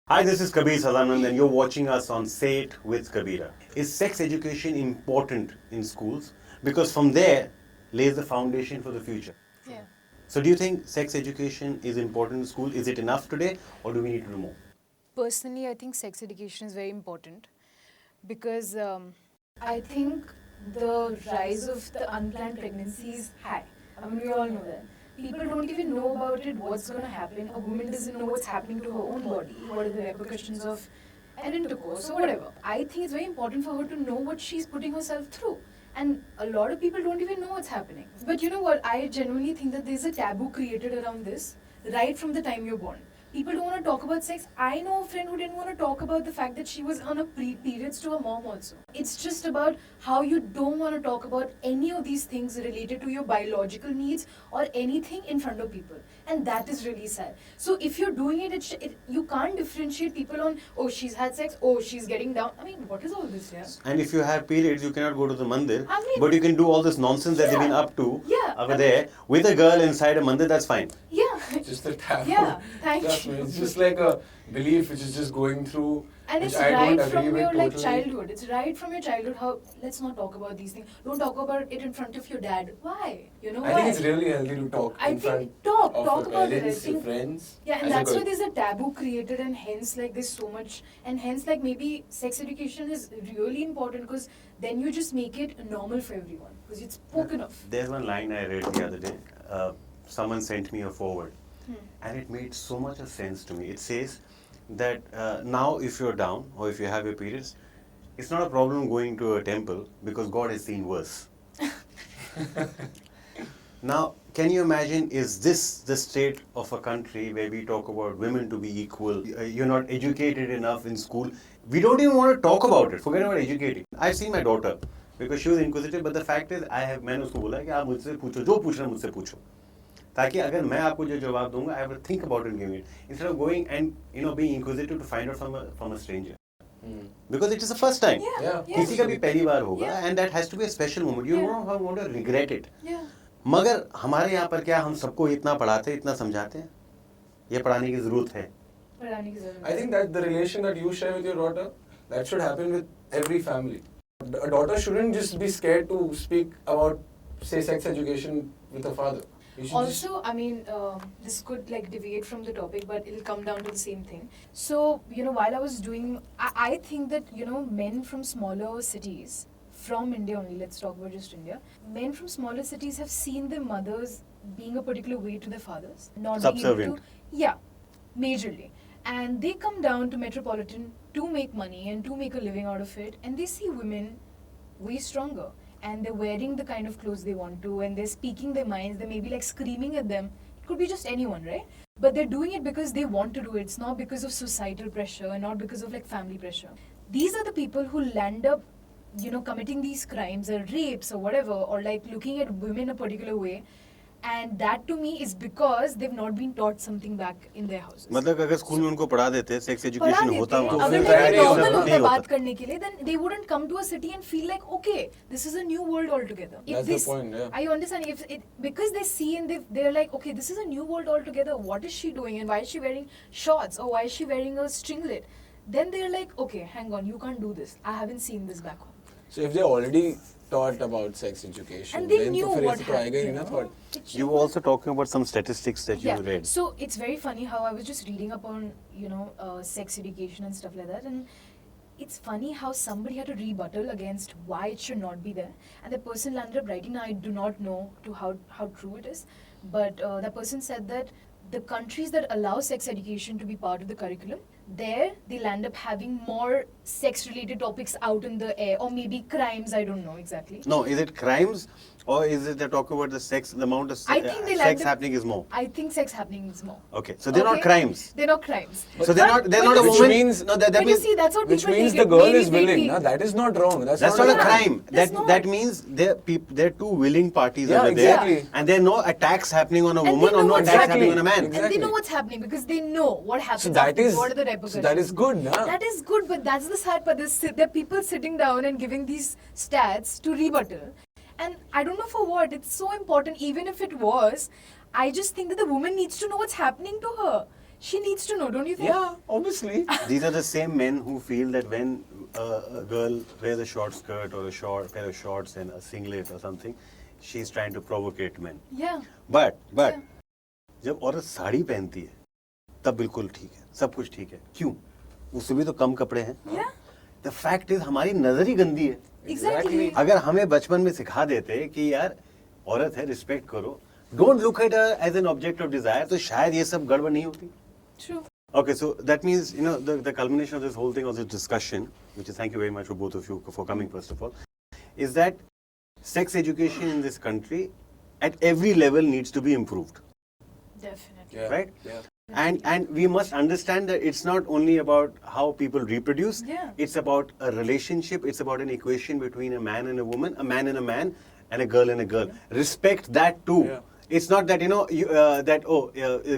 Hi, this is Kabir Sadanand and you're watching us on Say It with Kabira. Is sex education important in schools? Because from there lays the foundation for the future. Yeah. So do you think sex education is important in school? Is it enough today or do we need to do more? Personally, I think sex education is very important because I think the rise of the unplanned pregnancy is high. I mean, we all know that. People don't even know about it, what's going to happen. A woman doesn't know what's happening to her own body, what are the repercussions of an intercourse or whatever. I think it's very important for her to know what she's putting herself through. And a lot of people don't even know what's happening. But you know what? I genuinely think that there's a taboo created around this right from the time you're born. People don't want to talk about sex. I know a friend who didn't want to talk about the fact that she was on a periods to her mom also. It's just about how you don't want to talk about any of these things related to your biological needs or anything in front of people. And that is really sad. So if you're doing it, you can't differentiate people on, oh, she's had sex, oh, she's getting down. I mean, what is all this here? And if you have periods, you cannot go to the mandir. I mean, but you can do all this nonsense that they've been up to over there with a girl inside a mandir, that's fine. Yeah. Just a taboo. Yeah, thank you. It's just like a belief which is just going through. And it's I right don't from agree your with totally. childhood. It's right from your childhood. How let's not talk about these things. Don't talk about it in front of your dad. Why? You know I why? think it's really healthy to talk I in think front talk of your about it. I parents, your think friends. yeah, and as a that's why girl. there's a taboo created, and hence like there's so much, and hence like maybe sex education is really important because then you just make it normal for everyone because it's spoken of. There's one line I read the other day. Someone sent me a forward. And it made so much of sense to me. It says that now if you're down or if you have your periods, it's not a problem going to a temple because God has seen worse. Now, can you imagine, is this the state of a country where we talk about women to be equal? You're not educated enough in school. We don't even want to talk about it. Forget about educating. I've seen my daughter because she was inquisitive, but the fact is, मैंने उसको बोला कि आप मुझसे पूछो, जो पूछना मुझसे पूछो. ताकि अगर मैं आपको जो जवाब दूंगा, I will think about it and give it instead of going and being inquisitive to find out from a stranger. Because it is the first time. Yeah. किसी का भी पहली बार होगा, and that has to be a special moment. You don't want to regret it. Yeah. मगर हमारे यहाँ पर क्या हम सबको इतना पढ़ाते इतना समझाते हैं? ये पढ़ाने की जरूरत है. I think that the relation that you share with your daughter, that should happen with every family. A daughter shouldn't just be scared to speak about, say, sex education with her father. Also, I mean, this could like deviate from the topic, but it'll come down to the same thing. So, while I was doing, I think that, men from smaller cities, from India only, let's talk about just India, men from smaller cities have seen their mothers being a particular way to their fathers. Not Subservient. being able to, yeah, majorly. And they come down to Metropolitan to make money and to make a living out of it, and they see women way stronger. And they're wearing the kind of clothes they want to, and they're speaking their minds, they may be like screaming at them. It could be just anyone, right? But they're doing it because they want to do it. It's not because of societal pressure and not because of like family pressure. These are the people who land up, committing these crimes or rapes or whatever, or like looking at women a particular way. And that to me is because they've not been taught something back in their houses. मतलब अगर school में उनको पढ़ा देते sex education होता वहाँ अगर तैयारी they होता normal ना। होता बात करने के लिए, then they wouldn't come to a city and feel like, okay, this is a new world altogether. That's the point, yeah. I understand because they see and they're like, okay, this is a new world altogether. What is she doing and why is she wearing shorts or why is she wearing a stringlet? Then they're like, okay, hang on, you can't do this. I haven't seen this back home. So if they already taught about sex education, And they then knew तो फिर what ऐसे तो आएगा ही happened. ना thought. You were also talking about some statistics that you read. So it's very funny how I was just reading up on, sex education and stuff like that. And it's funny how somebody had to rebuttal against why it should not be there. And the person landed up writing, now I do not know how true it is. But the person said that the countries that allow sex education to be part of the curriculum, there they'll end up having more sex-related topics out in the air, or maybe crimes, I don't know exactly. No, is it crimes or is it they're talking about the sex, the amount of I think sex happening is more? I think sex happening is more. Okay, so they're not crimes. They're not crimes. So they're not a Which woman. means- No, that But you means see, that's what Which people means take the it. girl Maybe is willing. they- Na? That is not wrong. that's not a not. crime. That's not. That means they're two willing parties Yeah, over exactly. there, and there are no attacks happening on a And they woman know or no what's attacks happening. happening on a man. Exactly. And they know what's happening because they know what happens. So that after, is what are the repercussions. so that is good, na? That is good, but that's the sad part. There are people sitting down and giving these stats to rebuttal. And I don't know for what. It's so important. Even if it was, I just think that the woman needs to know what's happening to her. She needs to know, don't you think? Yeah, obviously. These are the same men who feel that when a girl wears a short skirt or a short pair of shorts and a singlet or something, she's trying to provocate men. Yeah. But Yeah. जब औरत साड़ी पहनती है तब बिल्कुल ठीक है, सब कुछ ठीक है. क्यों? उसमें भी तो कम कपड़े हैं. Yeah. The fact is हमारी नजर ही गंदी है. Exactly. अगर हमें बचपन में सिखा देते कि यार औरत है, रिस्पेक्ट करो, don't look at her as an object of desire, तो शायद ये सब गड़बड़ नहीं होती. True. Okay, so that means, you know, the culmination of this whole thing, of this discussion, which is, thank you very much for both of you for coming, first of all, is that sex education in this country at every level needs to be improved, Definitely. Yeah. right? Yeah. And we must understand that it's not only about how people reproduce, Yeah. it's about a relationship, it's about an equation between a man and a woman, a man and a man, and a girl and a girl. Respect that too. Yeah. It's not that, you know, a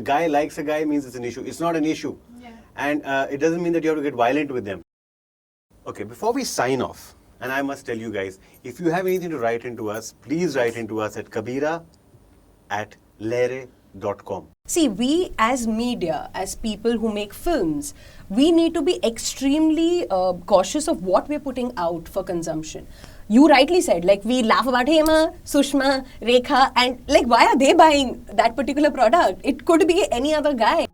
guy likes a guy means it's an issue. It's not an issue. Yeah. And it doesn't mean that you have to get violent with them. Okay, before we sign off, and I must tell you guys, if you have anything to write into us, please write into us at kabira@lehre.com. See, we as media, as people who make films, we need to be extremely cautious of what we're putting out for consumption. You rightly said, like, we laugh about Hema, Sushma, Rekha, and like, why are they buying that particular product? It could be any other guy.